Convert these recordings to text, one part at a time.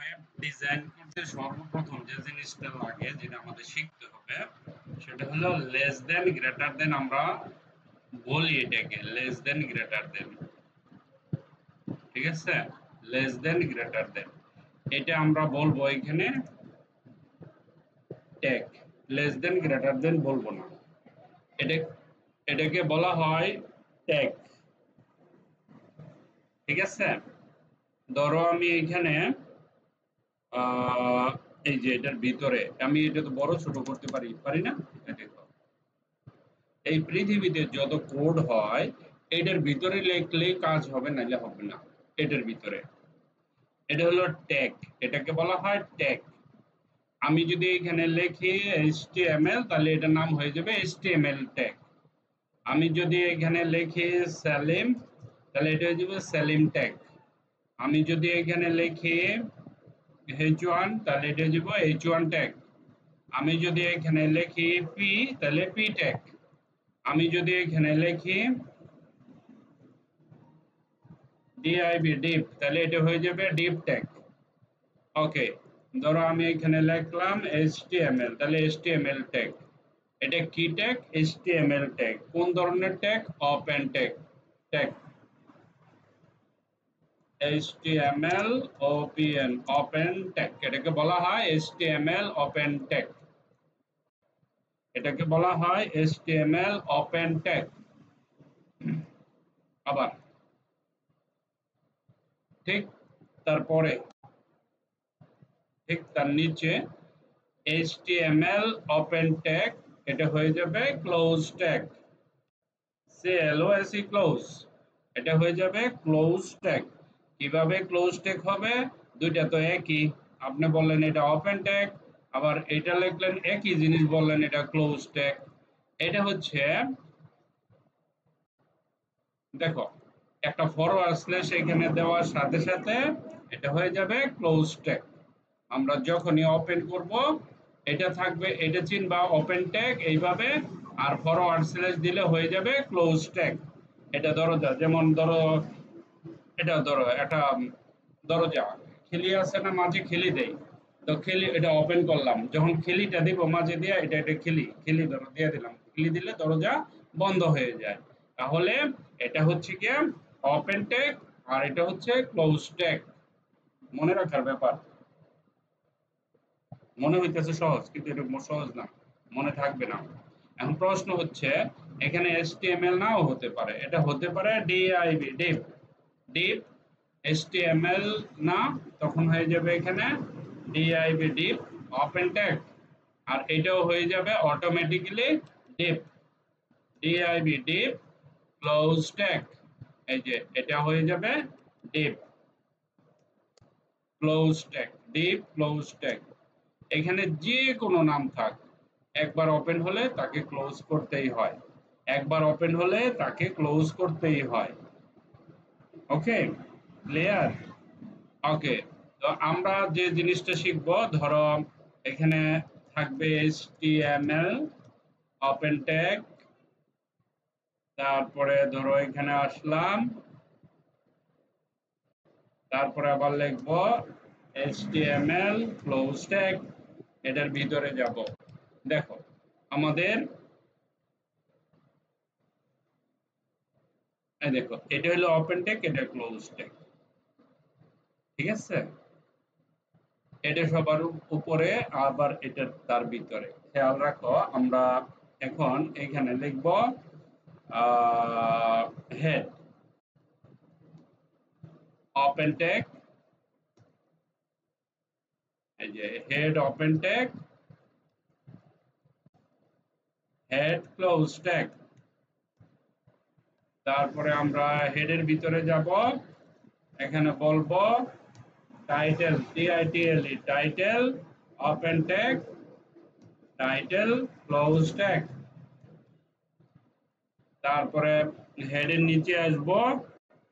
App design করতে সর্বপ্রথম যে জিনিসটা লাগে, যেটা আমাদের শিখতে হবে, সেটা হলো লেস দেন গ্রেটার দেন। আমরা বলি এটাকে লেস দেন গ্রেটার দেন। ঠিক আছে, লেস দেন গ্রেটার দেন এটা আমরা বলবো এখানে tag. Less than greater than বলবো না, এটা এটাকে বলা হয় ট্যাগ। ঠিক আছে, ধরো আমি এখানে এই যে এটার ভিতরে আমি এটা তো বড় ছোট করতে পারি, পারি না? এটা দেখো, এই পৃথিবীতে যত কোড হয় এটার ভিতরে লিখলেই কাজ হবে, নাহলে হবে না। এটার ভিতরে এটা হলো ট্যাগ, এটাকে বলা হয় ট্যাগ। আমি যদি এখানে লিখি HTML, তাহলে এটার নাম হয়ে যাবে HTML ট্যাগ। আমি যদি এখানে লিখি সেলিম, তাহলে এটা হয়ে যাবে সেলিম ট্যাগ। আমি যদি এখানে লিখি H1, তাহলে এটা হয়ে যাবে H1 ট্যাগ। আমি যদি এখানে লিখি পি, তাহলে পি ট্যাগ। আমি যদি এখানে লিখি ডিআইবি ডিপ, তাহলে এটা হয়ে যাবে ডিপ ট্যাগ। ওকে, ধরো আমি এখানে লিখলাম HTML, তাহলে HTML ট্যাগ। এটা কি ট্যাগ? HTML tag. কোন ধরনের tag? Open tag. Tag HTML open, open tag, এটাকে বলা হয় HTML ওপেন ট্যাগ। এটাকে বলা হয় HTML ওপেন ট্যাগ। আবার ঠিক তারপরে, ঠিক তার নিচে HTML ওপেন ট্যাগ, এটা হয়ে যাবে ক্লোজ ট্যাগ। CLOSE ক্লোজ, এটা হয়ে যাবে ক্লোজ ট্যাগ। কিভাবে ক্লোজ ট্যাগ হবে? দুইটা তো একই। আপনি বললেন এটা ওপেন ট্যাগ, আবার এটা লিখলেন একই জিনিস, বললেন এটা ক্লোজ ট্যাগ। এটা হচ্ছে, দেখো, একটা ফরওয়ার্ড স্ল্যাশ এখানে দেওয়ার সাথে সাথে এটা হয়ে যাবে ক্লোজ ট্যাগ। আমরা যখনই ওপেন করব এটা থাকবে, এটা চিনবা ওপেন ট্যাগ এইভাবে, আর ফরওয়ার্ড স্ল্যাশ দিলে হয়ে যাবে ক্লোজ ট্যাগ। এটা দরজা, যেমন ধরো এটা ধরো একটা দরজা, খিলি আছে না, মাঝে খিলি দেই, তো খিলি এটা ওপেন করলাম, যখন খিলিটা দিব মাঝে দিয়ে, এটা খিলি, খিলি ধরো দিয়ে দিলাম, খিলি দিলে দরজা বন্ধ হয়ে যায়। তাহলে এটা হচ্ছে কি ওপেন ট্যাগ, আর এটা হচ্ছে ক্লোজ ট্যাগ। মনে রাখার ব্যাপার। মনে হইতেছে সহজ, কিন্তু এটা সহজ না, মনে থাকবে না। এখন প্রশ্ন হচ্ছে, এখানে HTML নাও হতে পারে, এটা হতে পারে ডিআইবি ডিপ। ডিপ HTML না, তখন হয়ে যাবে এখানে ডিআইবি ডিপ ওপেন ট্যাগ। আর এটাও হয়ে যাবে automatically deep, DIB deep close tag. এই যে এটা হয়ে যাবে deep close tag, deep close tag. এখানে যে কোনো নাম থাক, একবার ওপেন হলে তাকে ক্লোজ করতেই হয়, একবার ওপেন হলে তাকে ক্লোজ করতেই হয়। ওকে, ক্লিয়ার? ওকে, তো আমরা যে জিনিসটা শিখবো, ধরো এখানে থাকবে HTML ওপেন ট্যাগ, তারপরে ধরো এখানে আসলাম, তারপরে আবার লিখবো HTML ক্লোজ ট্যাগ, এটার ভিতরে যাব। দেখো আমাদের, এই দেখো এটা হলো ওপেন ট্যাগ, এটা ক্লোজ ট্যাগ। ঠিক আছে, এটা সবার উপরে, আবার এটা তার ভিতরে। খেয়াল রাখো, আমরা এখন এখানে লিখব হেড ওপেন ট্যাগ, এই যে head open tag, head close tag. তারপরে আমরা হেডের ভিতরে যাব, এখানে বলবো title, TITLE title open tag, title close tag. তারপরে হেডের নিচে আসব,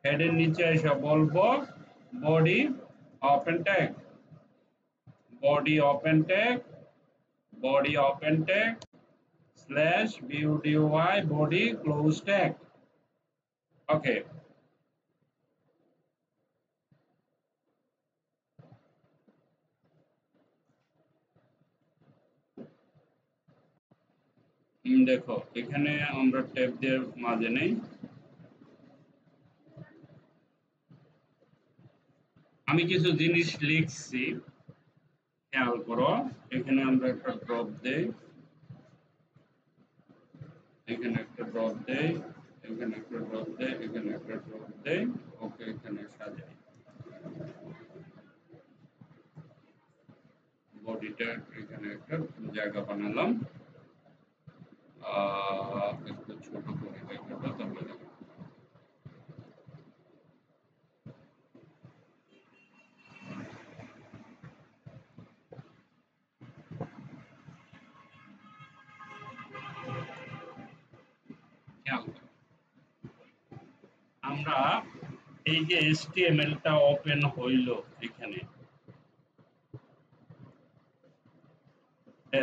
হেডের নিচে এসে বলবো body open tag, body open tag, body open tag slash BODY body close tag. Okay, দেখো এখানে আমরা ট্যাব দিয়ে মাঝে নেই, আমি কিছু জিনিস লিখছি, খেয়াল করো। এখানে আমরা একটা ড্রপ দেই, এখানে একটা ড্রপ দেই, এখানে একটা ড্রপ দেই, এখানে একটা ড্রপ দেই। ওকে, এখানে সাজাই। বডিটা এখানে একটা জায়গা বানালাম, একটু ছোট করে জায়গাটা, তাহলে দেখো খেয়াল করো। আমরা এই যে HTML টা ওপেন হইল এখানে,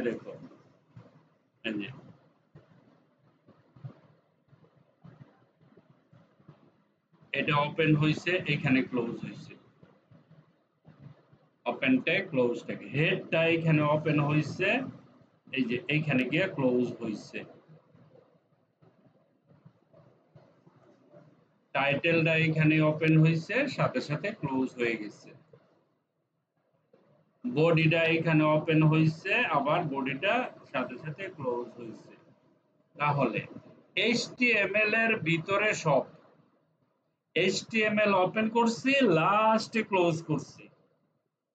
দেখো এই যে এটা ওপেন হইছে, এখানে ক্লোজ হইছে, ওপেন ট্যাগ ক্লোজ ট্যাগ, হেডটা এখানে ওপেন হইছে, এই যে এইখানে গিয়ে ক্লোজ হইছে, টাইটেলটা এখানে ওপেন হইছে, সাথে সাথে ক্লোজ হয়ে গেছে, বডিটা এখানে ওপেন হইছে, আবার বডিটা সাথে সাথে ক্লোজ হইছে। তাহলে HTML এর ভিতরে সব, HTML ওপেন করছি, লাস্টে ক্লোজ করছি,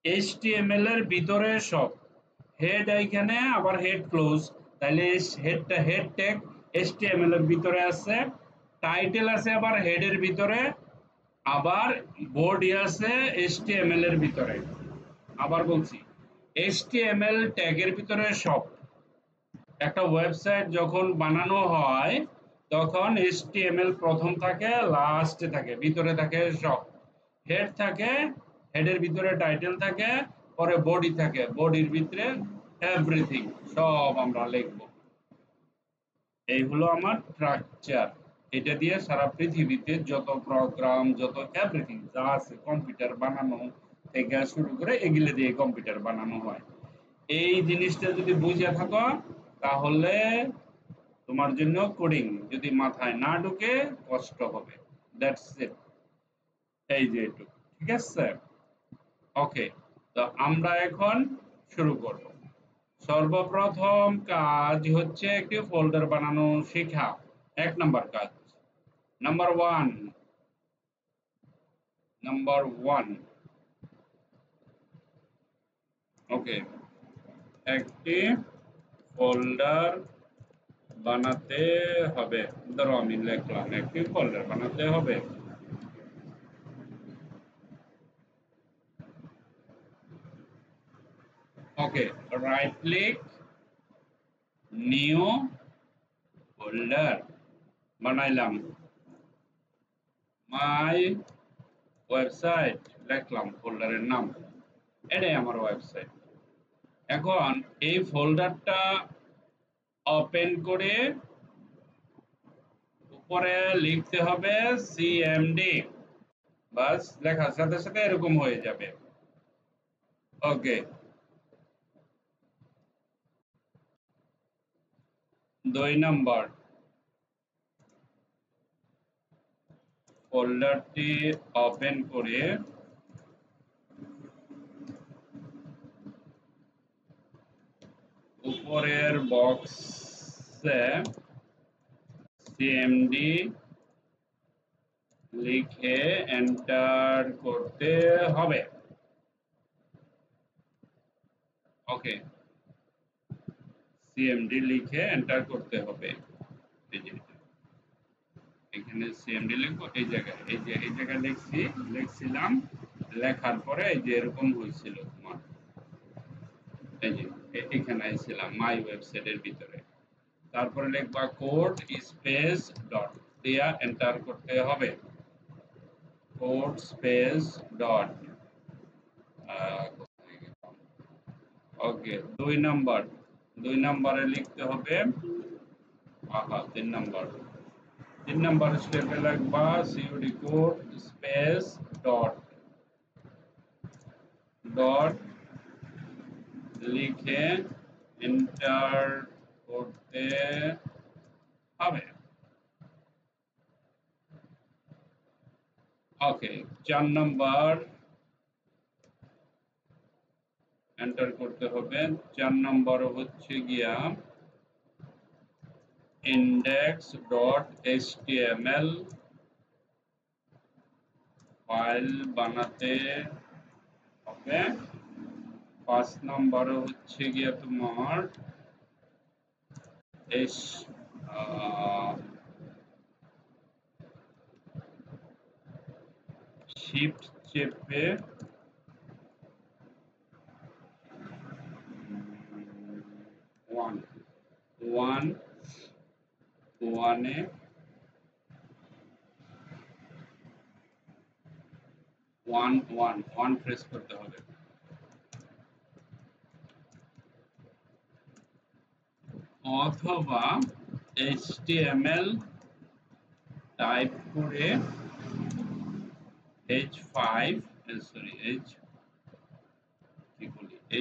HTML এর ভিতরে সব, হেড এখানে, আবার হেড ক্লোজ, তাহলে হেডটা হেড ট্যাগ HTML এর ভিতরে আছে, টাইটেল আছে আবার হেডের ভিতরে, আবার বডি আছে HTML এর ভিতরে। আবার বলছি, HTML ট্যাগের ভিতরে সব। একটা ওয়েবসাইট যখন বানানো হয় তখন HTML প্রথম থাকে, লাস্টে থাকে, ভিতরে থাকে সব, হেড থাকে, হেডের ভিতরে টাইটেল থাকে, পরে বডি থাকে, বডির ভিতরে এভরিথিং, সব আমরা লিখব। এই হলো আমার স্ট্রাকচার। এটা দিয়ে সারা পৃথিবীতে যত প্রোগ্রাম, যত এভরিথিং যা আছে, কম্পিউটার বানানো থেকে শুরু করে এগুলো দিয়ে কম্পিউটার বানানো হয়। এই জিনিসটা যদি বুঝে থাকো, তাহলে তোমার জন্য কোডিং যদি মাথায় না ঢুকে কষ্ট হবে। দ্যাটস ইট, এই যে এটুকু, ঠিক আছে? ওকে, তো আমরা এখন শুরু করব। সর্বপ্রথম কাজ হচ্ছে একটি ফোল্ডার বানানো শেখা, 1 নম্বর কাজ। নাম্বার ওয়ান, নাম্বার ওয়ান, ওকে, একটি ফোল্ডার বানাতে হবে। ধরো আমি লিখলাম একটি ফোল্ডার বানাতে হবে। ওকে, রাইট ক্লিক, নিউ ফোল্ডার বানাইলাম, মাই ওয়েবসাইট লিখলাম, ফোল্ডারের নাম, এটাই আমার ওয়েবসাইট। এখন এই ফোল্ডারটা ওপেন করে উপরে লিখতে হবে সিএমডি, বাস লেখার সাথে সাথে এরকম হয়ে যাবে। ওকে, 2 নম্বর, ফোল্ডারটি ওপেন করে উপরের বক্সে সিএমডি লিখে এন্টার করতে হবে। ওকে, সিএমডি লিখে এন্টার করতে হবে। এই যে এখানে সিএমডি লিখবো, এই জায়গায়, এই যে এই জায়গায় লিখছিলাম, লেখার পরে এই যে এরকম হয়েছিল তোমার, এই যে এখানে ছিলাম মাই ওয়েবসাইটের ভিতরে। তারপরে লিখবা কোড স্পেস ডট, দিয়া এন্টার করতে হবে। কোড স্পেস ডট, ওকে, 2 নম্বর, 2 নম্বরে লিখতে হবে, 3 নম্বর, 3 নম্বর স্টেপে লিখবা COD code space dot, dot লিখে এন্টার করতে হবে। ওকে, 4 নাম্বার এন্টার করতে হবে। 4 নাম্বার হচ্ছে গিয়া index.html ফাইল বানাতে হবে। 5 নাম্বার হচ্ছে গিয়া তোমার শিফট চেপে 1 প্রেস করতে হবে। অথবা HTML টাইপ করে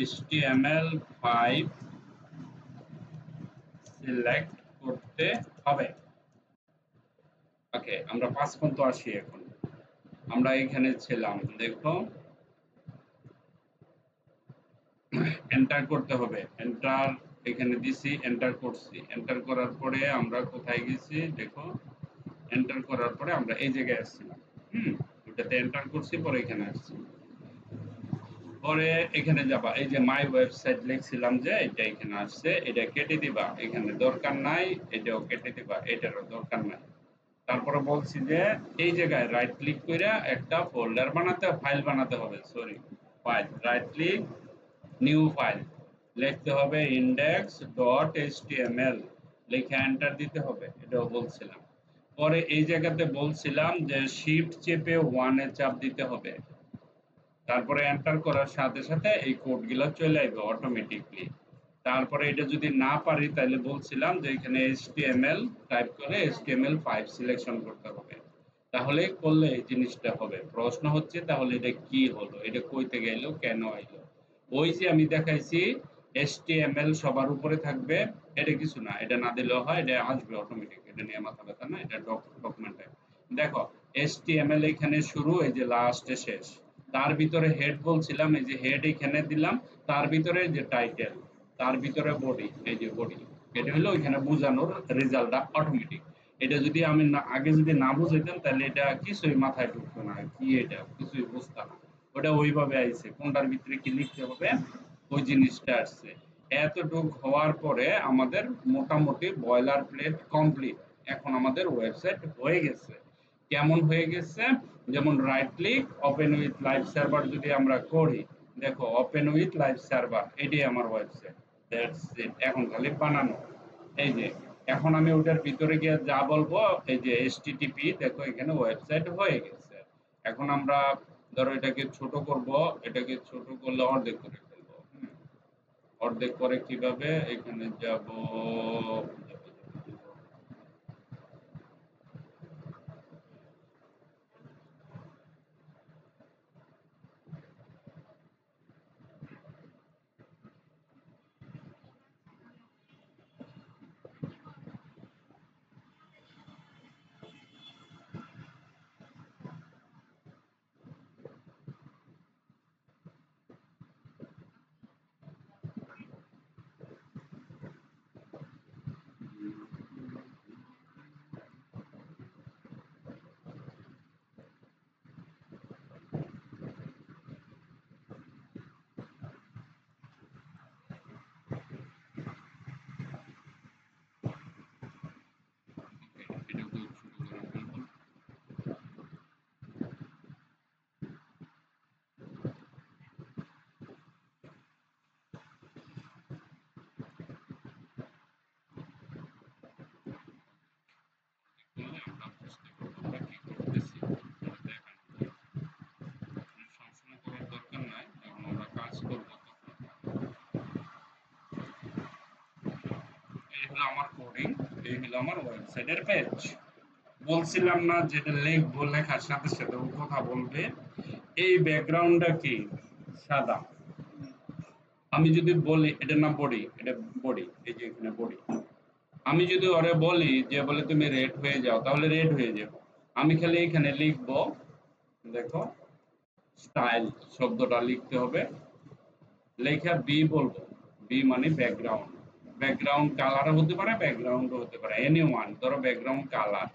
HTML5 সিলেক্ট করতে হবে। ওকে, আমরা 5 পর্যন্ত আসি। এখন আমরা এখানে ছিলাম, দেখো এন্টার করতে হবে। এন্টার এখানে দিছি, এন্টার করছি। এন্টার করার পরে আমরা কোথায় গেছি দেখো, এন্টার করার পরে আমরা এই জায়গায় আসছিলাম। ওটাতে এন্টার করছি, পরে এখানে আসছি। পরে এখানে যাবা, এই যে মাই ওয়েবসাইট লিখছিলাম যে এটা এখানে আসছে, এটা কেটে দিবা, এখানে দরকার নাই, এটাও কেটে দিবা, এটারও দরকার নাই। তারপরে বলছি যে এই জায়গায় রাইট ক্লিক করে একটা ফোল্ডার বানাতে, ফাইল বানাতে হবে, sorry file, right click new file লিখতে হবে, index.html লিখে এন্টার দিতে হবে, এটাও বলছিলাম। পরে এই জায়গাতে বলছিলাম যে শিফট চেপে 1 এ চাপ দিতে হবে। তারপরে এন্টার করার সাথে সাথে এই কোডগুলো চলে আসবে অটোমেটিকলি। তারপরে এটা যদি না পারি তাহলে বলছিলাম যে এখানে HTML টাইপ করে HTML5 সিলেকশন করতে হবে। তাহলে করলে এই জিনিসটা হবে। প্রশ্ন হচ্ছে তাহলে এটা কি হলো, এটা কই থেকে এলো, কেন এলো? ওই যে আমি দেখাইছি HTML সবার উপরে থাকবে, এটা কিছু না, এটা না দিলেও হয়, এটা আসবে অটোমেটিক, এটা নিয়ে মাথা ব্যথা না, এটা ডকুমেন্টে দেখো HTML এখানে শুরু, এই যে লাস্টে শেষ। তার ভিতরে হেড বলছিলাম, এই যে হেড এখানে দিলাম, তার ভিতরে যে টাইটেল, তার ভিতরে বডি, এই যে বডি, এটা হলো এখানে বোঝানোর রেজাল্টটা অটোমেটিক। এটা যদি আমি আগে যদি না বুঝাইতাম তাহলে এটা কিছুই মাথায় ঢুকতো না, কি এটা কিছুই বুঝতাম না। ওটা ওইভাবে আইছে, কোনটার ভিতরে কি লিখতে হবে ওই জিনিসটা আসছে। এতটুক হওয়ার পরে আমাদের মোটামুটি বয়লার প্লেট কমপ্লিট। এখন আমাদের ওয়েবসাইট হয়ে গেছে। কেমন হয়ে গেছে, যেমন right click open with live server যদি আমরা করি, দেখো ওপেন উইথ লাইভ সার্ভার, এটাই আমার ওয়েবসাইট, দ্যাটস ইট। এখন খালি বানানো, এই যে এখন আমি ওটার ভিতরে গিয়ে যা বলবো, এই যে HTTP, দেখো এখানে ওয়েবসাইট হয়ে গেছে। এখন আমরা ধরো এটাকে ছোট করব, এটাকে ছোট করলে অর্ধেক করে ফেলবো। অর্ধেক করে কিভাবে, এখানে যাব, এটাকে ছোট করে ফেলবো। করলে আমরা বুঝতে পারবো আমরা কি করতেছি, এটা দেখানো সবসময় করার দরকার নাই, যখন আমরা কাজ করবো তখন। এই হলো আমার কোডিং, এই হলো আমার ওয়েবসাইটের পেজ। বলছিলাম না যেটা লিখবো, লেখার সাথে সাথে ও কথা বলবে। এই ব্যাকগ্রাউন্ডটা কি, সাদা। আমি যদি বলি এটার নাম বডি, এটা বডি, এই যে এখানে বডি। আমি যদি ওরে বলি যে বলে তুমি রেড হয়ে যাও, তাহলে রেড হয়ে যাব। আমি খালি এখানে লিখবো, দেখো স্টাইল শব্দটা লিখতে হবে, লেখা বি বলবো, বি মানে ব্যাকগ্রাউন্ড। ব্যাকগ্রাউন্ড কালার হতে পারে, ব্যাকগ্রাউন্ডও হতে পারে, এনি ওয়ান। ধরো ব্যাকগ্রাউন্ড কালার,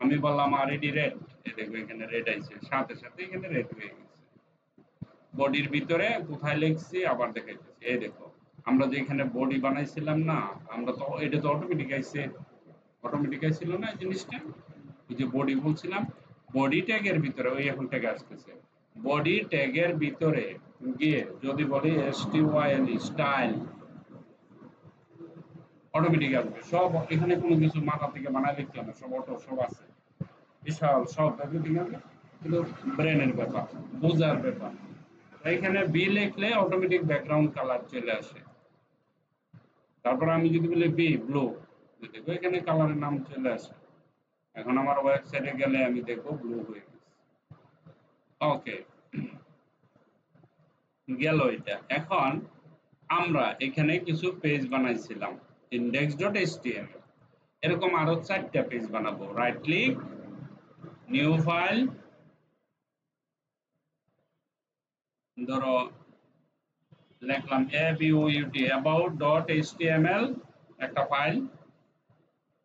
আমি বললাম আরএডি রেড, এই দেখো এখানে রেড আইছে, সাথে সাথে এখানে রেড হয়ে গেছে। বডির ভিতরে কোথায় লিখছি আবার দেখাইতেছি, এই দেখো আমরা যে এখানে বডি বানাইছিলাম না, আমরা তো এটা তো অটোমেটিক আইছে, অটোমেটিক আইছিল না এই জিনিসটা, এই যে বডি বলছিলাম, বডি ট্যাগের ভিতরে ওই এখন ট্যাগ আসতেছে, বডি ট্যাগের ভিতরে গিয়ে যদি বলি STYL স্টাইল, অটোমেটিক আসবে সব। এখানে কোনো কিছু মাথা থেকে বানায় লিখতে হবে, সব অটো সব আছে, বিশাল সব এভরিথিং আছে, কিন্তু ব্রেনের ব্যাপার, বোঝার ব্যাপার। এখানে বি লিখলে অটোমেটিক ব্যাকগ্রাউন্ড কালার চলে আসে। তারপর আমি যদি বলি বি ব্লু, দেখো এখানে কালারের নাম চলে আসে। এখন আমার ওয়েবসাইটে গেলে আমি দেখবো ব্লু হয়ে গেছে। ওকে, গেল এটা। এখন আমরা এখানে কিছু পেজ বানাইছিলাম index.html, এরকম আরো 4টা পেজ বানাবো। রাইট ক্লিক, নিউ ফাইল, ধরো লিখলাম about.html, একটা ফাইল।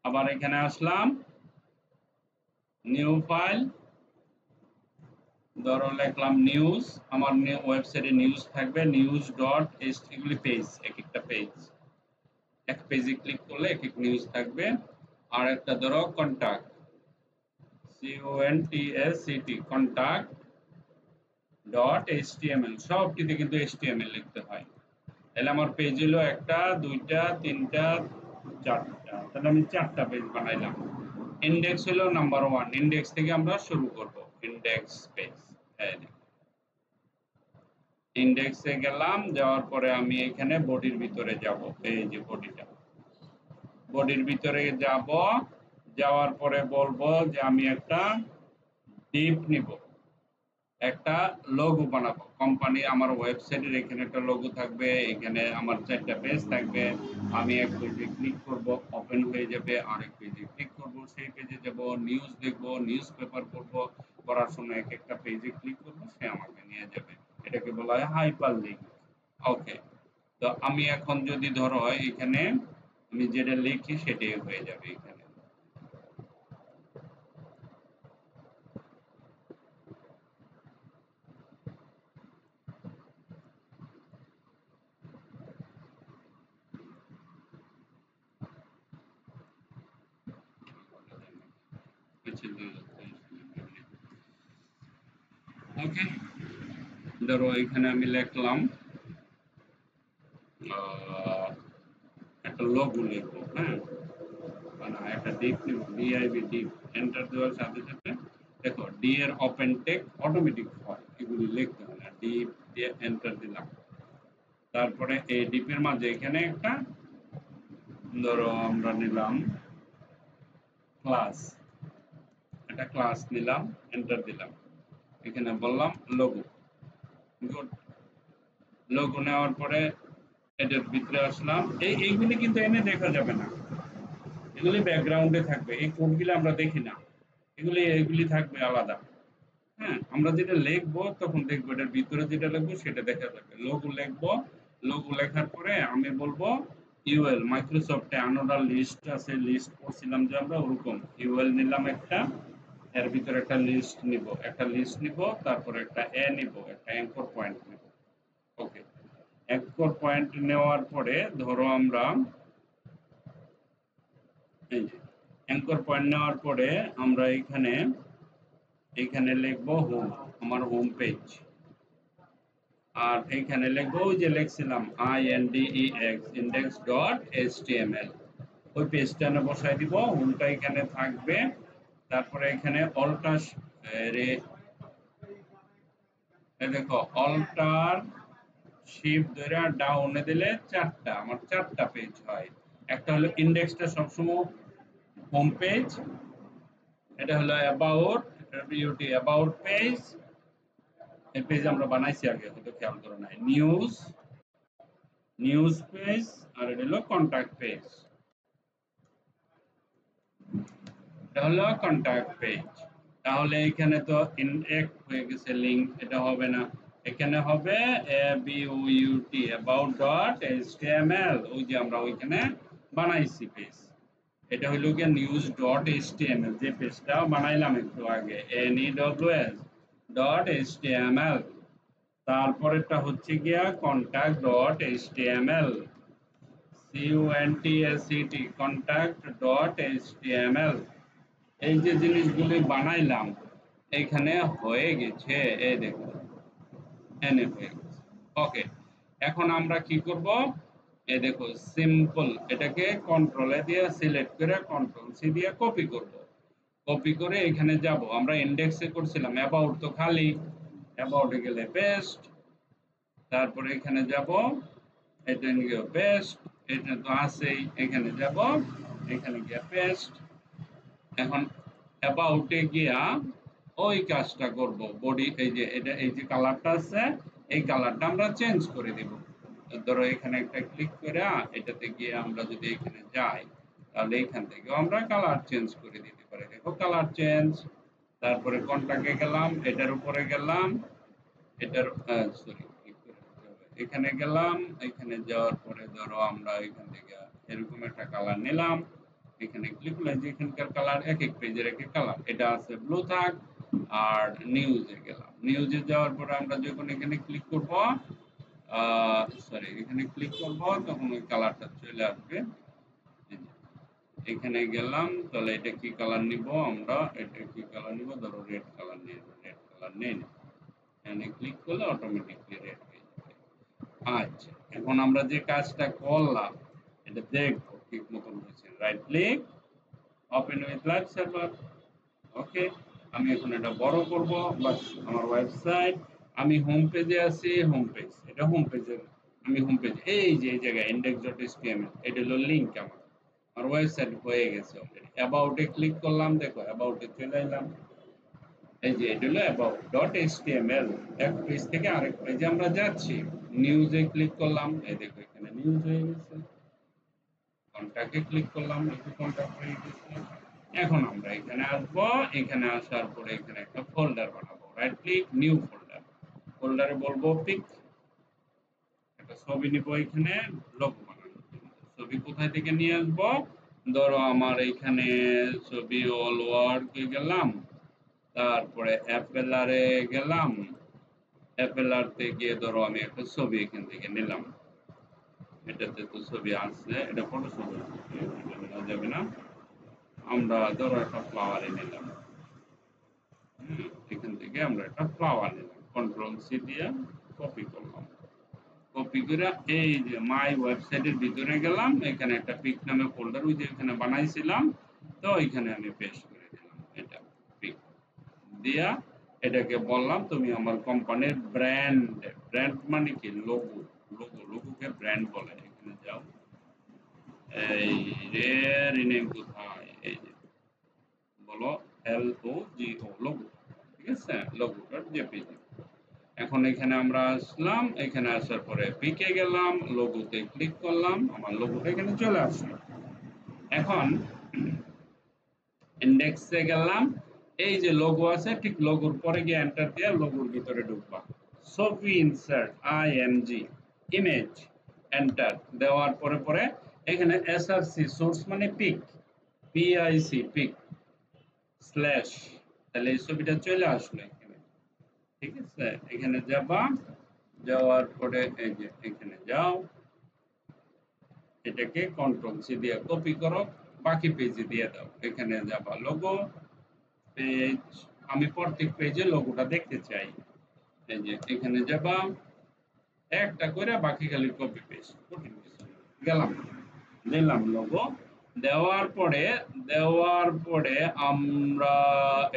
আবার এখানে আসলাম, নিউ ফাইল, ধরো লিখলাম নিউজ, আমার ওয়েবসাইটে নিউজ থাকবে, নিউজ ডট এগুলি পেজ, এক একটা পেজ, এক পেজে ক্লিক করলে এক এক নিউজ থাকবে। আর একটা ধরো contact, CONTACT, contact dot HTML, সবটিতে কিন্তু HTML লিখতে হয়। তাহলে আমার পেজ হলো একটা, দুইটা, তিনটা, চারটা, তাহলে আমি 4টা পেজ বানাইলাম। ইন্ডেক্স হলো নাম্বার 1, ইন্ডেক্স থেকে আমরা শুরু করব, ইন্ডেক্স পেজ। ইন্ডেক্সে গেলাম, যাওয়ার পরে আমি এখানে বডির ভিতরে যাব, এই যে বডিটা, বডির ভিতরে যাব, যাওয়ার পরে বলবো যে আমি একটা ডিপ নিব, একটা লোগো বানাবো কোম্পানি, আমার ওয়েবসাইটের এখানে একটা লোগো থাকবে, এখানে আমার 4টা পেজ থাকবে। আমি এক পেজে ক্লিক করব, ওপেন হয়ে যাবে, আরেক পেজে ক্লিক করব, সেই পেজে যাব, নিউজ দেখব, নিউজ পেপার পড়ব, পড়ার সময় এক একটা পেজে ক্লিক করব, সে আমাকে নিয়ে যাবে। এটাকে বলা হয় হাইপার লিঙ্ক। ওকে, তো আমি এখন যদি ধরো এখানে আমি যেটা লিখি সেটাই হয়ে যাবে এখানে। ওকে, ধরো এখানে আমি লিখলাম একটা লোগো লিখবো, হ্যাঁ, মানে একটা ডিপ নিব, ডিআইবি ডিপ, এন্টার দেওয়ার সাথে সাথে দেখো ডি এর ওপেন টেক অটোমেটিক হয়, এগুলি লিখতে হয় না, ডিপ দিয়ে এন্টার দিলাম। তারপরে এই ডিপের মাঝে এখানে একটা, ধরো আমরা নিলাম ক্লাস, একটা ক্লাস নিলাম, এন্টার দিলাম, এখানে বললাম লোগো। গুড, লোগো নেওয়ার পরে এটার ভিতরে আসলাম, এইগুলি কিন্তু এনে দেখা যাবে না, এগুলি ব্যাকগ্রাউন্ডে থাকবে, এই কোডগুলি আমরা দেখি না, এগুলি থাকবে আলাদা। হ্যাঁ, আমরা যেটা লিখবো তখন দেখবো এটার ভিতরে যেটা লিখবো সেটা দেখা যাবে। লোগো লিখবো, লোগো লেখার পরে আমি বলবো ইউএল, মাইক্রোসফটে আনোডার লিস্ট আছে, লিস্ট করছিলাম যে আমরা, ওরকম ইউএল নিলাম একটা, এর ভিতরে একটা লিস্ট নিব, একটা লিস্ট নিব, তারপরে একটা নিব, একটা অ্যাঙ্কর পয়েন্ট নিব। ওকে, অ্যাঙ্কর পয়েন্ট নেওয়ার পরে ধরো আমরা এই যে অ্যাঙ্কর পয়েন্ট নেওয়ার পরে আমরা এখানে লিখবো হোম, আমার হোম পেজ। আর এইখানে লিখবো ওই যে লিখছিলাম INDEX, index.html, ওই পেজটা এনে বসাই দিব, হোমটা এখানে থাকবে। তারপরে এখানে অল্টার রে, দেখো অল্টার শিফট ধরে ডাউনে দিলে 4টা, আমার 4টা পেজ হয়। একটা হলো ইন্ডেক্সটা সবসময় হোম পেজ, এটা হলো অ্যাবাউট, বিউটি অ্যাবাউট পেজ, এই পেজ আমরা বানাইছি আগে, হয়তো খেয়াল করো নাই, নিউজ, নিউজ পেজ আর এটা হলো কন্টাক্ট পেজ। এটা হলো কন্টাক্ট পেজ। তাহলে এখানে তো ইনডেক্স হয়ে গেছে, লিংক এটা হবে না, এখানে হবে about about.html, ওই যে আমরা ওইখানে বানাইছি পেজ। এটা হলো গিয়ে news.html, যে পেজটা বানাইলাম একটু আগে, news.html। তারপরেরটা হচ্ছে গিয়া contact.html, contact.html। এই যে জিনিসগুলি বানাইলাম এখানে হয়ে গেছে, এই দেখো এনে হয়ে গেছে। ওকে, এখন আমরা কি করব, এই দেখো সিম্পল, এটাকে কন্ট্রোলে দিয়ে সিলেক্ট করে কন্ট্রোল সি দিয়ে কপি করব। কপি করে এখানে যাব, আমরা ইন্ডেক্সে করছিলাম অ্যাবাউট তো খালি, অ্যাবাউটে গেলে পেস্ট, তারপরে এখানে যাব, এটা নিয়ে পেস্ট, এটা তো আছেই, এখানে যাব, এখানে গিয়ে পেস্ট। এখন অ্যাবাউটে গিয়া ওই কাজটা করব, বডি এই যে এটা এই যে কালারটা আছে এই কালারটা আমরা চেঞ্জ করে দিব। ধরো এখানে একটা ক্লিক করে এটাতে গিয়ে আমরা যদি এখানে যাই তাহলে এখান থেকে আমরা কালার চেঞ্জ করে দিতে পারি। দেখো কালার চেঞ্জ, তারপরে কন্টাক্টে গেলাম, এটার উপরে গেলাম, এটার সরি এখানে গেলাম, এখানে যাওয়ার পরে ধরো আমরা এখান থেকে এরকম একটা কালার নিলাম, এখানে ক্লিক করলে যে এখানকার কালার এক এক পেজের এক এক কালার, এটা আছে ব্লু থাক। আর নিউজে গেলাম, নিউজে যাওয়ার পরে আমরা যখন এখানে ক্লিক করব, সরি এখানে ক্লিক করব তখন ওই কালারটা চলে আসবে। এখানে গেলাম, তাহলে এটা কি কালার নিব আমরা, এটা কি কালার নিব, ধরো রেড কালার নিয়ে, রেড কালার নেই, এখানে ক্লিক করলে অটোমেটিকলি রেড হয়ে যাবে। আচ্ছা, এখন আমরা যে কাজটা করলাম এটা দেখবো ঠিক মতন হয়েছে। Right click, open with live server. Okay, আমি এখন এটা বড় করব, বাস আমার ওয়েবসাইট, আমি হোম পেজে আছি, হোম পেজ, এটা হোম পেজের, আমি হোম পেজ এই যে এই জায়গায় index.html, এটা হলো লিংক আমার ওয়েবসাইট হয়ে গেছে অলরেডি। অ্যাবাউটে ক্লিক করলাম, দেখো অ্যাবাউটে চলে এলাম, এই যে এটা হলো about.html, এক পেজ থেকে আরেক পেজে আমরা যাচ্ছি। নিউজে ক্লিক করলাম, এই দেখো এখানে নিউজ হয়ে গেছে, কন্টাক্টে ক্লিক করলাম, একটু কন্টাক্ট হয়ে গেছে। এখন আমরা এখানে আসবো, এখানে আসার পরে এখানে একটা ফোল্ডার বানাবো, রাইট ক্লিক, নিউ ফোল্ডার, ফোল্ডারে বলবো পিক, একটা ছবি নিব, এখানে লোগো বানানোর জন্য ছবি কোথায় থেকে নিয়ে আসবো, ধরো আমার এখানে ছবি অল ওয়ার্কে গেলাম, তারপরে অ্যাপেলারে গেলাম, অ্যাপেলারতে গিয়ে ধরো আমি একটা ছবি এখান থেকে নিলাম, এটাতে তো ছবি আছে, এটা ফটো ছবি, এটা নেওয়া যাবে না, আমরা ধরো একটা ফ্লাওয়ারে নিলাম, এখান থেকে আমরা একটা ফ্লাওয়ার নিলাম, কন্ট্রোল সি দিয়ে কপি করলাম, কপি করে এই যে মাই ওয়েবসাইটের ভিতরে গেলাম, এখানে একটা পিক নামে ফোল্ডার ওই যে এখানে বানাইছিলাম, তো এখানে আমি পেস্ট করে দিলাম এটা পিক দিয়া, এটাকে বললাম তুমি আমার কোম্পানির ব্র্যান্ড, ব্র্যান্ড মানে কি লোগো, লোগোকে ব্র্যান্ড বলে। এখানে যাও, এই রে রিনেম কোথায়, এই যে বলো LOGO, লোগো, ঠিক আছে, logo.jpg। এখন এখানে আমরা আসলাম, এখানে আসার পরে পিকে গেলাম, লোগোতে ক্লিক করলাম, আমার লোগোটা এখানে চলে আসলো। এখন ইন্ডেক্সে গেলাম, এই যে লোগো আছে ঠিক লোগোর পরে গিয়ে এন্টার দিয়ে লোগোর ভিতরে ঢুকবা, ছবি ইনসার্ট IMG ইমেজ, এন্টার দেওয়ার পরে পরে এখানে SRC সোর্স মানে পিক, PIC পিক স্ল্যাশ, তাহলে এই ছবিটা চলে আসলো এখানে, ঠিক আছে। এখানে যাবা, যাওয়ার পরে এই যে এখানে যাও, এটাকে কন্ট্রোল সি দিয়ে কপি করো, বাকি পেজে দিয়ে দাও, এখানে যাবা লোগো পেজ, আমি প্রত্যেক পেজে লোগোটা দেখতে চাই, এই যে এখানে যাবা, একটা করে বাকি খালি কপি পেস্ট, কঠিন কিছু না। গেলাম, দিলাম লোগো, দেওয়ার পরে আমরা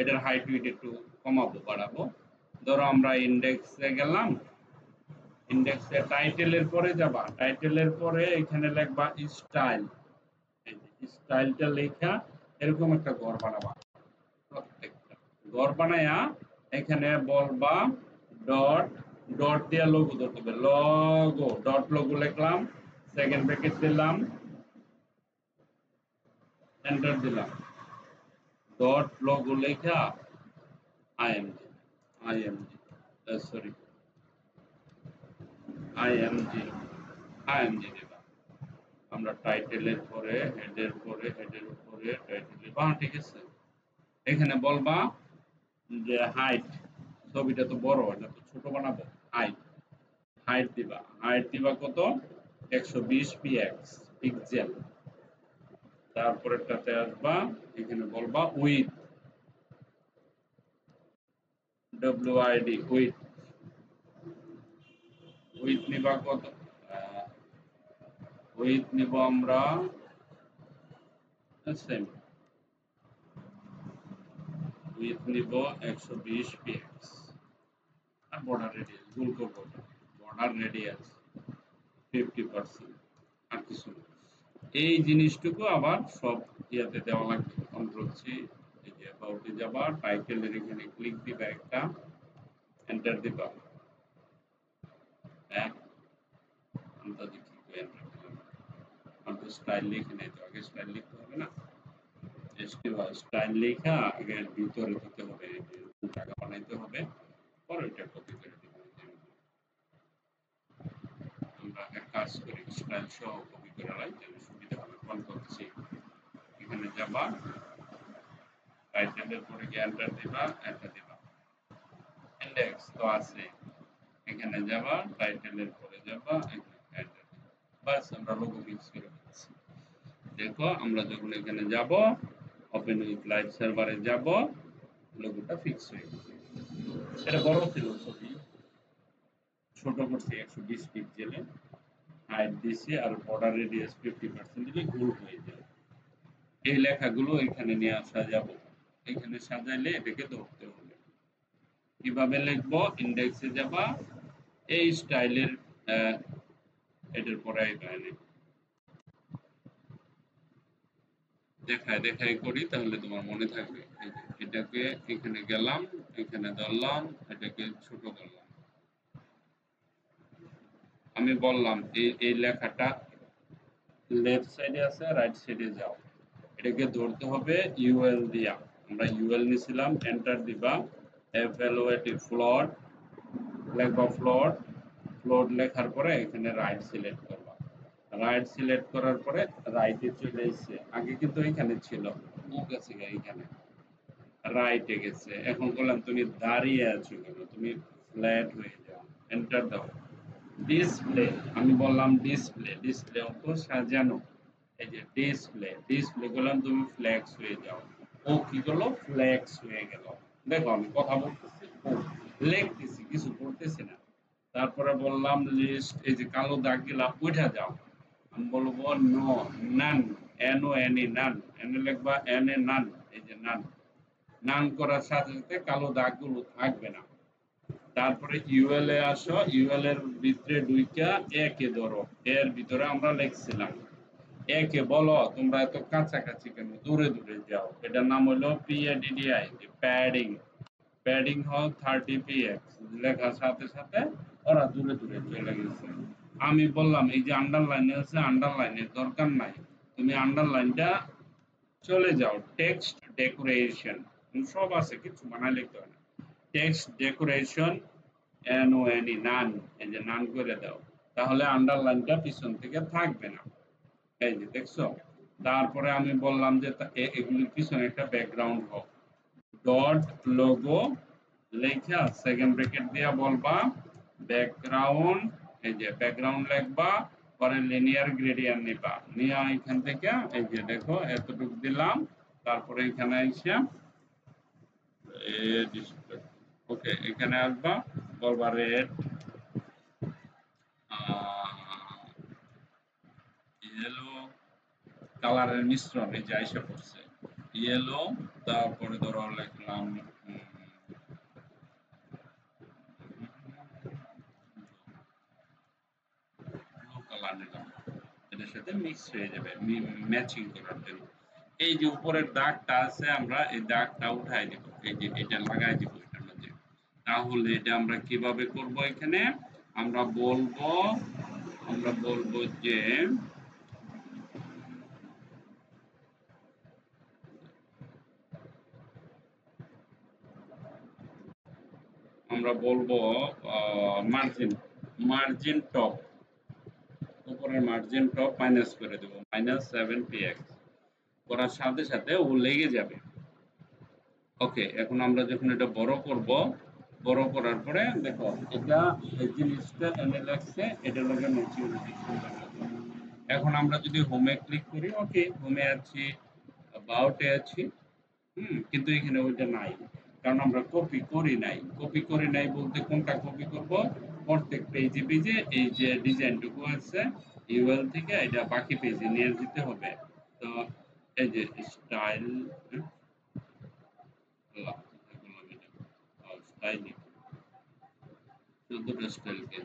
এটার হাইট উইডথ একটু কমাবো বাড়াবো, ধরো আমরা ইন্ডেক্সে গেলাম, ইন্ডেক্সে টাইটেলের পরে যাবা, টাইটেলের পরে এখানে লিখবা স্টাইল, এই যে স্টাইলটা লেখা এরকম একটা ঘর বানাবা, প্রত্যেকটা ঘর বানায়া এখানে বলবা ডট ডট দিয়ে লোগো ধরতে হবে, লগো ডট লোগো লিখলাম, সেকেন্ড ব্র্যাকেট দিলাম, এন্টার দিলাম, ডট লোগো লেখা IMG, IMG sorry IMG, IMG দিলাম। আমরা টাইটেলের পরে হেডের পরে হেডের উপরে টাইটেলের ঠিক আছে। এখানে বলবা যে হাইট, ছবিটা তো বড়, এটা তো ছোট বানাবো, হাইট, হাইট দিবা, হাইট দিবা কত 120 পিএক্স পিক্সেল। তারপরেরটাতে আসবা, এখানে বলবা উইথ, ডব্লিউআইডি উইথ, উইথ নিবা কত, উইথ নিব আমরা সেম, উইথ নিব 120 পিএক্স। আর বর্ডার রেডিয়াস গুল করব, বর্ডার রেডিয়াস 50%, আর কিছু না। এই জিনিসটুকু আবার সব ইয়াতে দেওয়া লাগবে। কন্ট্রোল সি, এই যে অ্যাবাউটে যাবা, টাইটেলের এখানে ক্লিক দিবা একটা, এন্টার দিবা, হ্যাঁ আন্দাজে কি করে এন্টার দিলাম, আর তো স্টাইল লিখে নেই, তো আগে স্টাইল লিখতে হবে না, স্টাইল লেখা আগে ভিতরে দিতে হবে, টাকা বানাইতে হবে, পরে ওটা কপি করে দিতে হবে। আমরা এক কাজ করি, স্টাইল সহ কপি করে লাই, তাহলে সুবিধা হবে। কন্ট্রোল সি, এখানে যাবা, টাইটেলের পরে গিয়ে এন্টার দিবা, এন্টার দিবা, ইন্ডেক্স তো আছে, এখানে যাবা, টাইটেলের পরে যাবা, এন্টার দিবা, বাস আমরা লোগো ফিক্স করে ফেলছি। দেখো আমরা যখন এখানে যাব, ওপেন উইথ লাইভ সার্ভারে যাব, লোগোটা ফিক্স হয়ে গেছে। এটা বড় ছিল ছবি, ছোট করছি 120 পিক্সেলে, হাইট দিছি, আর বর্ডার রেডিয়াস 50% দিলে গোল হয়ে যায়। এই লেখাগুলো এখানে নিয়ে আসা যাব, এখানে সাজাইলে এটাকে ধরতে হবে। কিভাবে লিখবো, ইন্ডেক্সে যাবা, এই স্টাইলের এটার পরে এখানে দেখায় দেখায় করি, তাহলে তোমার মনে থাকবে। এটাকে এখানে গেলাম, এখানে ধরলাম, এটাকে ছোট করলাম, আমি বললাম এই লেখাটা লেফট সাইডে আছে, রাইট সাইডে যাও, এটাকে ধরতে হবে ইউএল দিয়া, আমরা ইউএল নিছিলাম, এন্টার দিবা, এভ্যালুয়েট ফ্লোট লিখবা, ফ্লোট, ফ্লোট লেখার পরে এখানে রাইট সিলেক্ট করবা, রাইট সিলেক্ট করার পরে রাইটে চলে এসেছে, আগে কিন্তু এখানে ছিল, ও গেছে এখানে, রাইটে গেছে, এখন বললাম তুমি দাঁড়িয়ে আছো কেন, তুমি ফ্ল্যাট হয়ে যাও, এন্টার দাও, ডিসপ্লে, আমি বললাম ডিসপ্লে, ডিসপ্লে অঙ্ক সাজানো, এই যে ডিসপ্লে, ডিসপ্লে করলাম, তুমি ফ্ল্যাক্স হয়ে যাও, ও কি করলো, ফ্ল্যাক্স হয়ে গেল। দেখো আমি কথা বলতেছি, ও লিখতেছি, কিছু করতেছি না। তারপরে বললাম লিস্ট, এই যে কালো দাগ দিলাম, উঠা যাও, আমি বলবো no, none, N O N E, nun, N A লিখবা, এন এ নান, এই যে নান, নান করার সাথে সাথে কালো দাগগুলো থাকবে না। তারপরে ইউএল এ আসো, ইউএল এর ভিতরে ঢুইকা একে ধরো, এর ভিতরে আমরা লিখছিলাম, একে বলো তোমরা এত কাছাকাছি কেন, দূরে দূরে যাও, এটার নাম হলো পিএডিডিআই, প্যাডিং, প্যাডিং হল 30 পিএক্স, লেখার সাথে সাথে ওরা দূরে দূরে চলে গেছে। আমি বললাম এই যে আন্ডারলাইন আছে, আন্ডারলাইনের দরকার নাই, তুমি আন্ডারলাইনটা চলে যাও, টেক্সট ডেকোরেশন সব আছে, কিছু বানাই লিখতে হয় না, টেক্সট ডেকোরেশন NONE, নান, এই যে নান করে দাও, তাহলে আন্ডারলাইনটা পিছন থেকে থাকবে না, এই যে দেখছো। তারপরে আমি বললাম যে এগুলির পিছনে একটা ব্যাকগ্রাউন্ড হোক, ডট লোগো লেখা সেকেন্ড ব্র্যাকেট দিয়া বলবা ব্যাকগ্রাউন্ড, এই যে ব্যাকগ্রাউন্ড লিখবা, পরে লিনিয়ার গ্রেডিয়েন্ট নিবা, নিয়ে এখান থেকে এই যে দেখো এতটুকু দিলাম, তারপরে এখানে এসে ডিসপ্লে, ওকে এখানে আসবা, বলবা রেড, ইয়েলো কালারের মিশ্রণ, এই যে আইসা পড়ছে ইয়েলো, তারপরে ধরো লিখলাম ব্লু কালার নিলাম, এটার সাথে মিক্স হয়ে যাবে, ম্যাচিং করার জন্য। এই যে উপরের দাগটা আছে, আমরা এই দাগটা উঠাই দিব, এই যে এটা লাগাই দিব এটার মধ্যে, তাহলে এটা আমরা কিভাবে করব? এখানে আমরা বলবো যে আমরা বলবো মার্জিন মার্জিন টপ, উপরের মার্জিন টপ মাইনাস করে দেব -7px, করার সাথে সাথে ও লেগে যাবে। ওকে, এখন আমরা যখন এটা বড় করব, বড় করার পরে দেখো এটা এই জিনিসটা এনে লাগছে, এটা লগে ম্যাচিং হচ্ছে। এখন আমরা যদি হোমে ক্লিক করি, ওকে হোমে আছি, অ্যাবাউটে আছি, কিন্তু এখানে ওইটা নাই, কারণ আমরা কপি করি নাই বলতে কোনটা কপি করব? প্রত্যেক পেজে পেজে এই যে ডিজাইনটুকু আছে ইউএল থেকে এটা বাকি পেজে নিয়ে যেতে হবে। তো এই যে স্টাইল, স্টাইল 14টা স্টাইলকে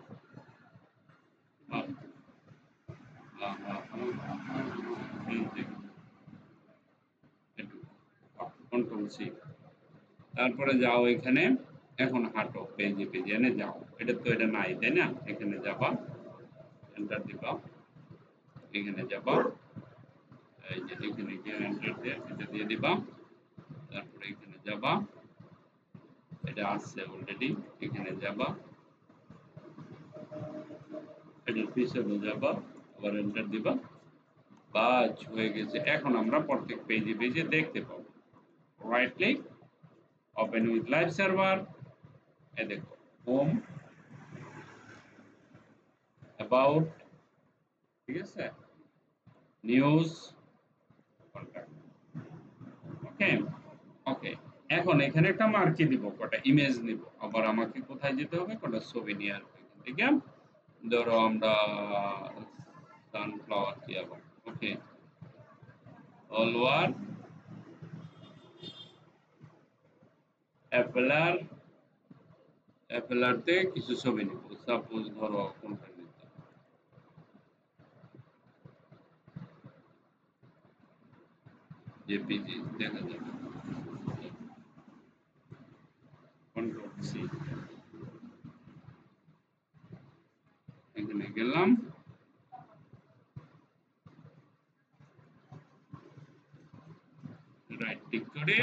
কন্ট্রোল সি, তারপরে যাও এখানে, এখন হাঁটো পেজে পেজে এনে যাও, এটা তো এটা নাই তাই না? এখানে যাবা, এন্টার দিবা, এখানে যাবা, এই যে এখানে গিয়ে এন্টার দিয়ে এটা দিয়ে দিবা, তারপরে এখানে যাবা, এটা আসছে অলরেডি, এখানে যাবা, এটার পিছনে যাবা, আবার এন্টার দিবা, বাজ হয়ে গেছে। এখন আমরা প্রত্যেক পেজে পেজে দেখতে পাবো। Right click, open with live server, এ দেখো হোম, অ্যাবাউট, ঠিক আছে, নিউজ, কন্টাক্ট। ওকে, ওকে, এখন এখানে একটা মার্কি দিব, কটা ইমেজ নিব, আবার আমাকে কোথায় যেতে হবে? কটা ছবি নিয়ে আসবো এখান থেকে। ধরো আমরা সানফ্লাওয়ার কি আবার, ওকে, অল ওয়ার অ্যাপেলার, অ্যাপেলারতে কিছু ছবি নিব, সাপোজ ধরো কোনটা নিতে, জেপিজি দেখা যাবে, কন্ট্রোল সি, এখানে গেলাম, রাইট ক্লিক করে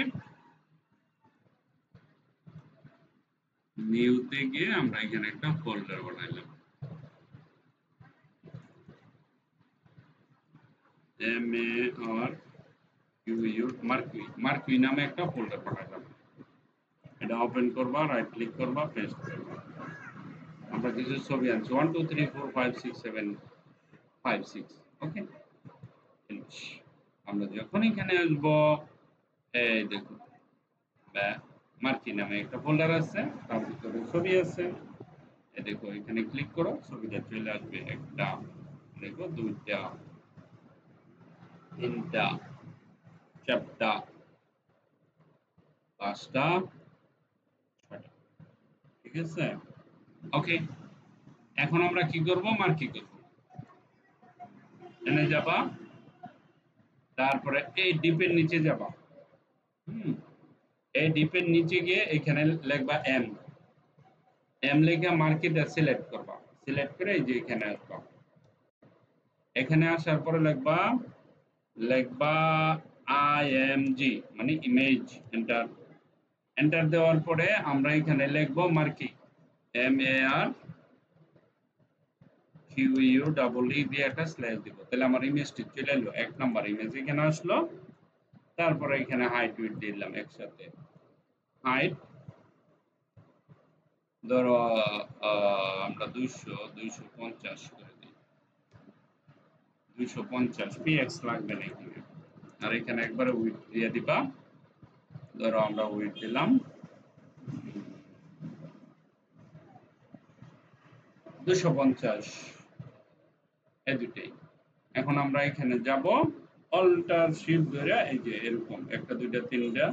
নিউতে গিয়ে আমরা এখানে একটা ফোল্ডার বানাইলাম, মার্কুই নামে একটা ফোল্ডার বানাইলাম। এটা ওপেন করবা, রাইট ক্লিক করবা, পেস্ট করবা। আমরা কিছু ছবি আনছি 1 2 3 4 5 6 7 5 6, ওকে, আমরা যখন এখানে আসবো, এই দেখো মার্কি নামে একটা ফোল্ডার আছে, তার ভিতরে ছবি আছে, এই দেখো এখানে ক্লিক করো, ছবিটা চলে আসবে, একটা, দেখো দুইটা, তিনটা, চারটা, পাঁচটা, ছয়টা, ঠিক আছে? ওকে, এখন আমরা কি করব? মার্কি করব, এনে যাবা, তারপরে এই ডিপের নিচে যাবা, হুম, এই ডিপের নিচে গিয়ে এখানে লিখবা এম, এম লিখে মার্কিটা সিলেক্ট করবা, সিলেক্ট করে এই যে এখানে আসবা, এখানে আসার পরে লিখবা, লিখবা আইএমজি মানে ইমেজ, এন্টার, এন্টার দেওয়ার পরে আমরা এখানে লিখবো মার্কি, M A R Q U double E দিয়ে একটা স্ল্যাশ দিব, তাহলে আমার ইমেজটি চলে এলো, এক নাম্বার ইমেজ এখানে আসলো। তারপরে এখানে হাইট উইডথ দিলাম একসাথে, হাইট ধরো আমরা 250 করে দিই, 250 px লাগবে না এখানে, আর এখানে একবারে উইডথ দিয়ে দিবা, ধরো আমরা উইডথ দিলাম 250, এই দুটেই। এখন আমরা এখানে যাব, অল্টার শিফট ধরে এই যে এরকম একটা দুইটা তিনটা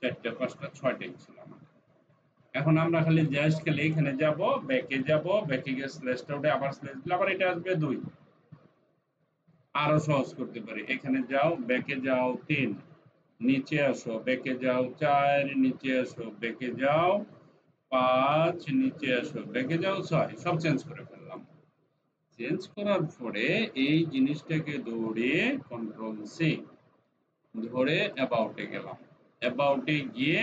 চারটা পাঁচটা ছয়টা ছিল আমাদের। এখন আমরা খালি জাস্ট খালি এখানে যাব, ব্যাকে গিয়ে স্ল্যাশটা উঠে আবার স্ল্যাশ দিলে আবার এটা আসবে 2, আরো সহজ করতে পারি, এখানে যাও, ব্যাকে যাও 3, নিচে আসো, ব্যাকে যাও 4, নিচে আসো, ব্যাকে যাও 5 নিচে আসো, ব্যাকে যাও 6, সব চেঞ্জ করে ফেললাম। চেঞ্জ করার পরে এই জিনিসটাকে দৌড়ে কন্ট্রোল সি ধরে অ্যাবাউটে গেলাম। অ্যাবাউটে গিয়ে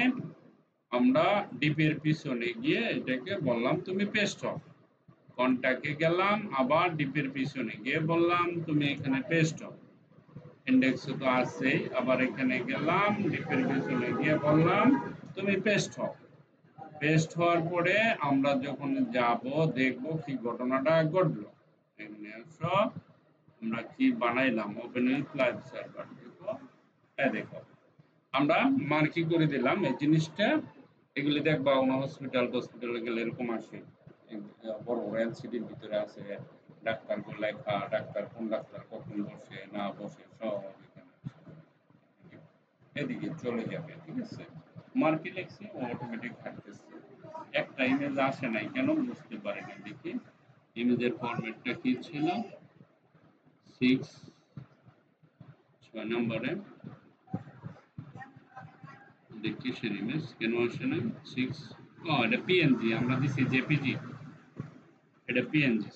আমরা ডিপের পিছনে গিয়ে এটাকে বললাম তুমি পেস্ট হও। কন্টাক্টে গেলাম, আবার ডিপের পিছনে গিয়ে বললাম তুমি এখানে পেস্ট হও। ইন্ডেক্সে তো আছেই, আবার এখানে গেলাম, ডিপের পিছনে গিয়ে বললাম তুমি পেস্ট হও। পেস্ট হওয়ার পরে আমরা যখন যাব দেখব কি ঘটনাটা ঘটলো। এখানে আসো, আমরা কি বানাইলাম, ওপেন উইথ লাইভ সার্ভার। দেখো, দেখো আমরা মার্কিং করে দিলাম এই জিনিসটা। এগুলি দেখবা কোনো হসপিটালে গেলে এরকম আসে, বড় বড় এলসিডির ভিতরে আছে ডাক্তার লেখা, ডাক্তার কোন ডাক্তার কখন বসে না বসে সব এখানে এদিকে চলে যাবে। ঠিক আছে, মার্কে লেখছে ও অটোমেটিক থাকতেছে। একটা ইমেজ আসে নাই কেন বুঝতে পারিনি। দেখি ইমেজের ফরম্যাটটা কি ছিল, 6 নম্বরে দেখি কিসের ইমেজ কেন আসে না। 6, ও এটা পিএনজি আমরা দিছি, জেপিজি, এটা পিএনজি।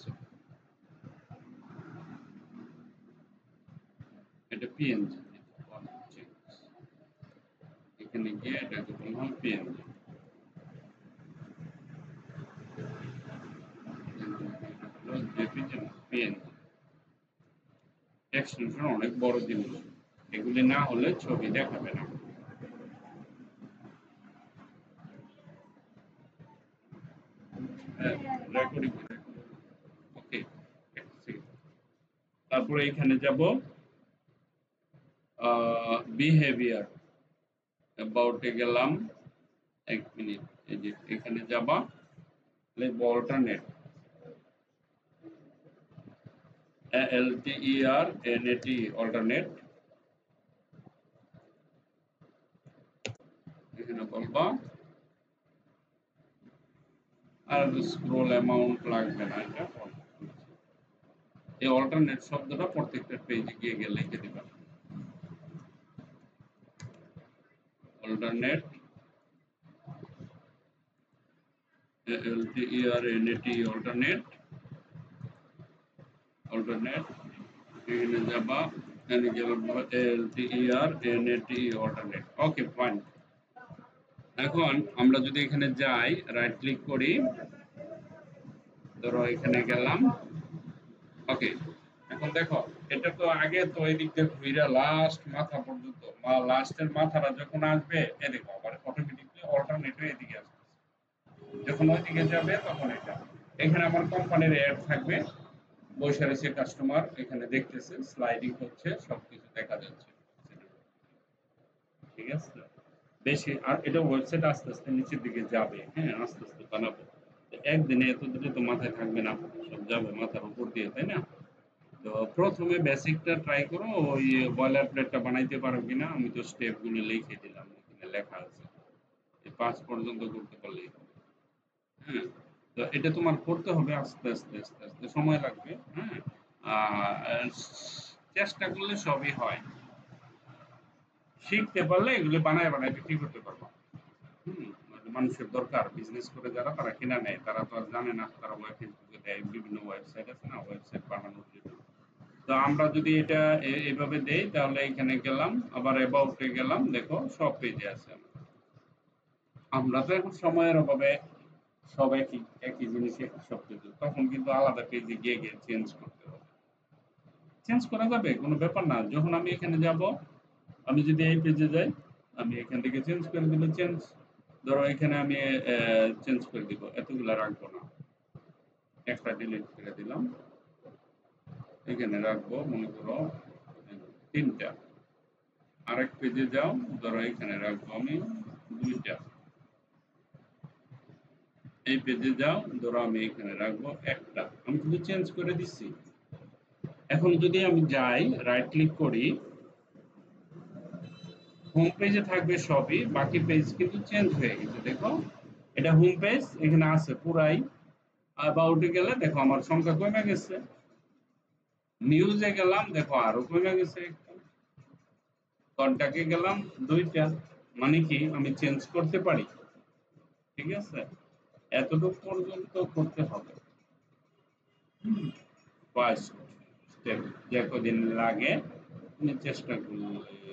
এটা পিএনজি, এখানে গিয়ে এটাকে বললাম পিএনজি। জেপিজি না, পিএনজি। এক্সটেনশন অনেক বড় জিনিস, এগুলি না হলে ছবি দেখাবে না। রেকর্ডিং, ওকে। তারপরে এখানে যাব বিহেভিয়ার, অ্যাবাউটে গেলাম। 1 মিনিট, এই যে এখানে যাবা, লিখব অল্টারনেট, ALTERNAT, অল্টারনেট। এখানে বলবা আর স্ক্রল অ্যামাউন্ট লাগবে না, এটা এই অল্টারনেট শব্দটা প্রত্যেকটা পেজে গিয়ে গেলে লিখে দিবা। Alternate, ALTERNAT, alternate, alternate. এখানে যাবা, এখানে গেলে ALTERNAT, অল্টারনেট। Okay fine. এখন আমরা যদি এখানে যাই, রাইট ক্লিক করি, ধরো এখানে গেলাম, ওকে। এখন দেখো, এটা তো আগে তো এই দিক দিয়ে ঘুরে লাস্ট মাথা পর্যন্ত, লাস্টের মাথাটা যখন আসবে এ দেখো আবার অটোমেটিকলি অল্টারনেট এদিকে আসবে, যখন ওইদিকে যাবে তখন এটা। এখানে আমার কোম্পানির অ্যাড থাকবে, বসে রয়েছে কাস্টমার, এখানে দেখতেছে স্লাইডিং হচ্ছে, সবকিছু দেখা যাচ্ছে। ঠিক আছে, বেশি আর এটা ওয়েবসাইট আস্তে আস্তে নিচের দিকে যাবে, হ্যাঁ আস্তে আস্তে বানাবো। একদিনে এত দ্রুত তো মাথায় থাকবে না, সব যাবে মাথার উপর দিয়ে, তাই না? তো প্রথমে বেসিকটা ট্রাই করো, ওই বয়লার প্লেটটা বানাইতে পারো কিনা। আমি তো স্টেপ গুলো লিখে দিলাম, এখানে লেখা আছে, এই 5 পর্যন্ত করতে পারলেই হবে। হ্যাঁ, তো এটা তোমার করতে হবে আস্তে আস্তে আস্তে আস্তে, সময় লাগবে। হ্যাঁ, আর চেষ্টা করলে সবই হয়, শিখতে পারলে এগুলো বানায় বানায় বিক্রি করতে পারবো। মানুষের দরকার, বিজনেস করে যারা তারা কিনা নেয়, তারা তো আর জানে না, তারা ফেসবুকে দেয়, বিভিন্ন ওয়েবসাইট আছে না, ওয়েবসাইট বানানোর জন্য। তো আমরা যদি এটা এভাবে দেই, তাহলে এখানে গেলাম, আবার অ্যাবাউটে গেলাম, দেখো সব পেজে আছে। আমরা তো এখন সময়ের অভাবে সব একই একই জিনিস একই সব কিছু, তখন কিন্তু আলাদা পেজে গিয়ে গিয়ে চেঞ্জ করতে হবে। চেঞ্জ করা যাবে, কোনো ব্যাপার না। যখন আমি এখানে যাব, আমি যদি এই পেজে যাই, আমি এখান থেকে চেঞ্জ করে দিলে চেঞ্জ, ধরো এখানে আমি চেঞ্জ করে দিব, এতগুলা রাখবো না, একটা ডিলিট করে দিলাম, এখানে রাখবো মনে করো 3টা। আরেক পেজে যাও, ধরো এখানে রাখবো আমি 2টা। এই পেজে যাও, ধরো আমি এখানে রাখবো 1টা। আমি কিন্তু চেঞ্জ করে দিচ্ছি। এখন যদি আমি যাই, রাইট ক্লিক করি, হোম পেজে থাকবে সবই, বাকি পেজ কিন্তু চেঞ্জ হয়ে গেছে। দেখো, এটা হোম পেজ, এখানে আছে পুরাই। অ্যাবাউটে গেলে দেখো আমার সংখ্যা কমে গেছে, নিউজে গেলাম, দেখো আরো কমে গেছে একটু, কন্টাক্টে গেলাম 2টা। মানে কি আমি চেঞ্জ করতে পারি। ঠিক আছে, এতটুকু পর্যন্ত করতে হবে। ফার্স্ট স্টেপ যে কদিন লাগে আপনি চেষ্টা করলেই